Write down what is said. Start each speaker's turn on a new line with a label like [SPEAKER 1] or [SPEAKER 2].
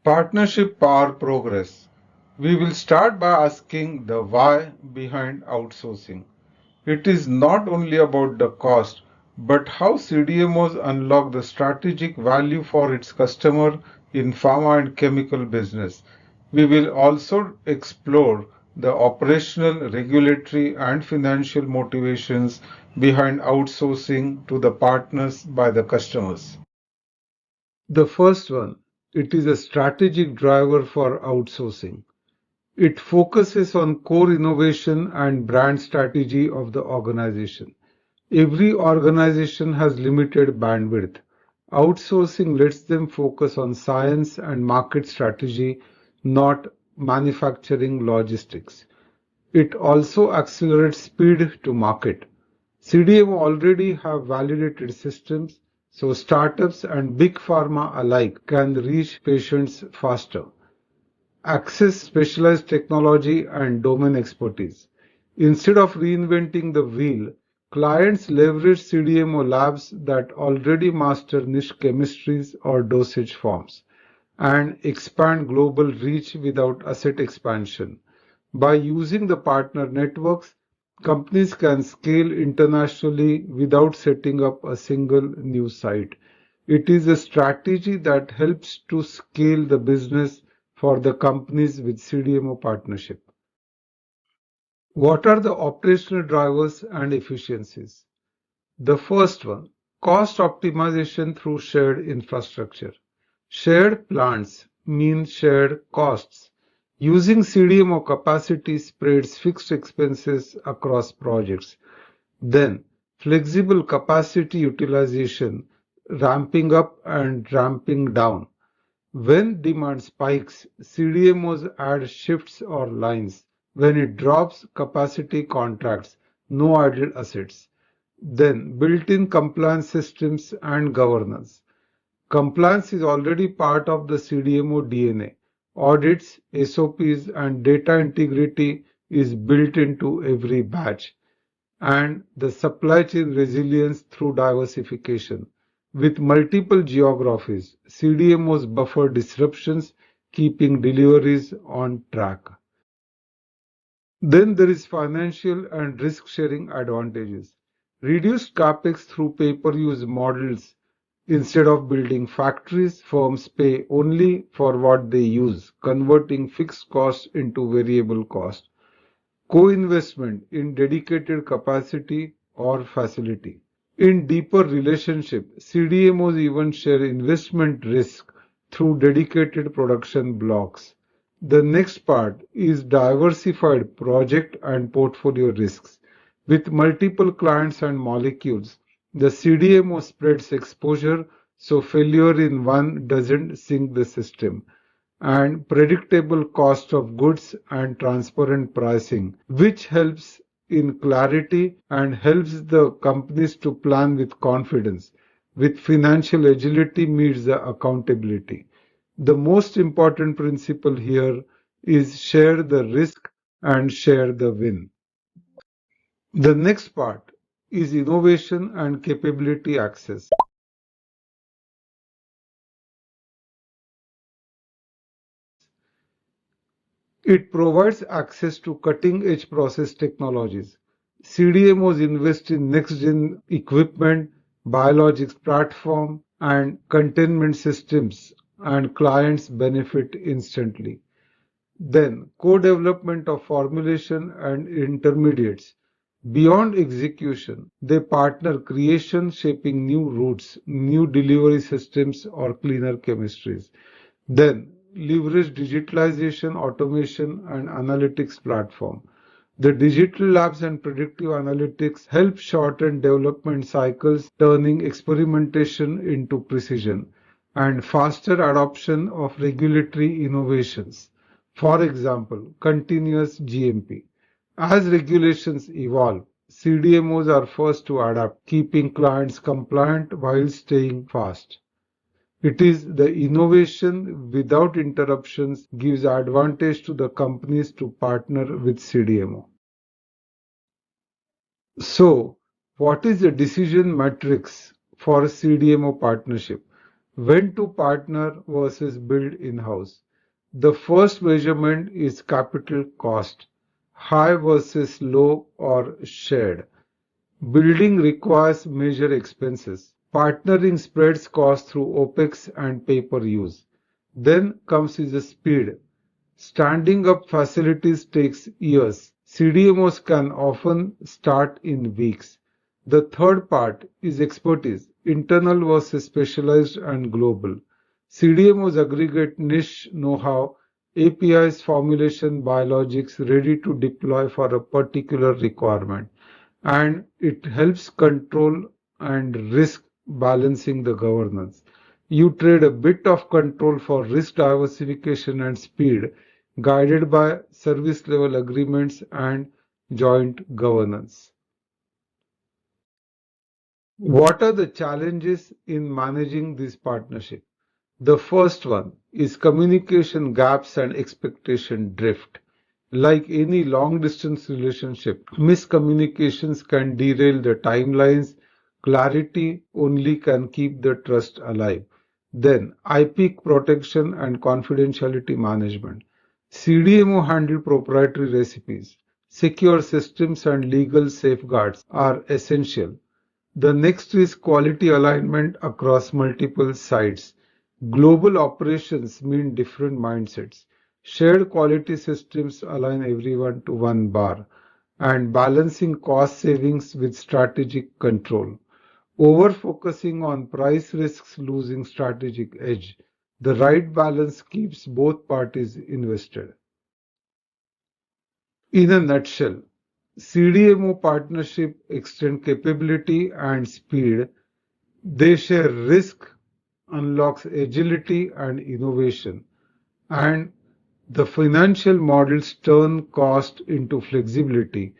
[SPEAKER 1] Partnership Power Progress. We will start by asking the why behind outsourcing. It is not only about the cost, but how CDMOs unlock the strategic value for its customer in pharma and chemical business. We will also explore the operational, regulatory, and financial motivations behind outsourcing to the partners by the customers. The first one, it is a strategic driver for outsourcing. It focuses on core innovation and brand strategy of the organization. Every organization has limited bandwidth. Outsourcing lets them focus on science and market strategy, not manufacturing logistics. It also accelerates speed to market. CDMO already have validated systems, so startups and big pharma alike can reach patients faster. Access specialized technology and domain expertise. Instead of reinventing the wheel, clients leverage CDMO labs that already master niche chemistries or dosage forms and expand global reach without asset expansion. By using the partner networks, companies can scale internationally without setting up a single new site. It is a strategy that helps to scale the business for the companies with CDMO partnership. What are the operational drivers and efficiencies? The first one, cost optimization through shared infrastructure. Shared plants mean shared costs. Using CDMO capacity spreads fixed expenses across projects. Then, flexible capacity utilization, ramping up and ramping down. When demand spikes, CDMOs add shifts or lines. When it drops, capacity contracts, no idle assets. Then, built-in compliance systems and governance. Compliance is already part of the CDMO DNA. Audits, SOPs, and data integrity is built into every batch. And the supply chain resilience through diversification. With multiple geographies, CDMOs buffer disruptions, keeping deliveries on track. Then there is financial and risk-sharing advantages. Reduced capex through pay-per-use models. Instead of building factories, firms pay only for what they use, converting fixed costs into variable cost. Co-investment in dedicated capacity or facility. In deeper relationship, CDMOs even share investment risk through dedicated production blocks. The next part is diversified project and portfolio risks. With multiple clients and molecules, the CDMO spreads exposure so failure in one doesn't sink the system, and predictable cost of goods and transparent pricing, which helps in clarity and helps the companies to plan with confidence. With financial agility meets the accountability. The most important principle here is share the risk and share the win. The next part is innovation and capability access. It provides access to cutting-edge process technologies. CDMOs invest in next-gen equipment, biologics platform, and containment systems, and clients benefit instantly. Then, co-development of formulation and intermediates. Beyond execution, they partner creation, shaping new routes, new delivery systems, or cleaner chemistries. Then, leverage digitalization, automation, and analytics platform. The digital labs and predictive analytics help shorten development cycles, turning experimentation into precision, and faster adoption of regulatory innovations. For example, continuous GMP. As regulations evolve, CDMOs are first to adapt, keeping clients compliant while staying fast. It is the innovation without interruptions gives advantage to the companies to partner with CDMO. So, what is the decision matrix for CDMO partnership? When to partner versus build in-house. The first measurement is capital cost, high versus low or shared. Building requires major expenses. Partnering spreads costs through OpEx and pay-per-use. Then comes is the speed. Standing up facilities takes years. CDMOs can often start in weeks. The third part is expertise, internal versus specialized and global. CDMOs aggregate niche know-how, APIs, formulation, biologics ready to deploy for a particular requirement, and it helps control and risk balancing the governance. You trade a bit of control for risk diversification and speed, guided by service level agreements and joint governance. What are the challenges in managing this partnership? The first one is communication gaps and expectation drift. Like any long distance relationship, miscommunications can derail the timelines. Clarity only can keep the trust alive. Then, IP protection and confidentiality management. CDMO handle proprietary recipes. Secure systems and legal safeguards are essential. The next is quality alignment across multiple sites. Global operations mean different mindsets. Shared quality systems align everyone to one bar, and balancing cost savings with strategic control. Over focusing on price risks losing strategic edge. The right balance keeps both parties invested. In a nutshell, CDMO partnership extend capability and speed. They share risk, unlocks agility and innovation, and the financial models turn cost into flexibility.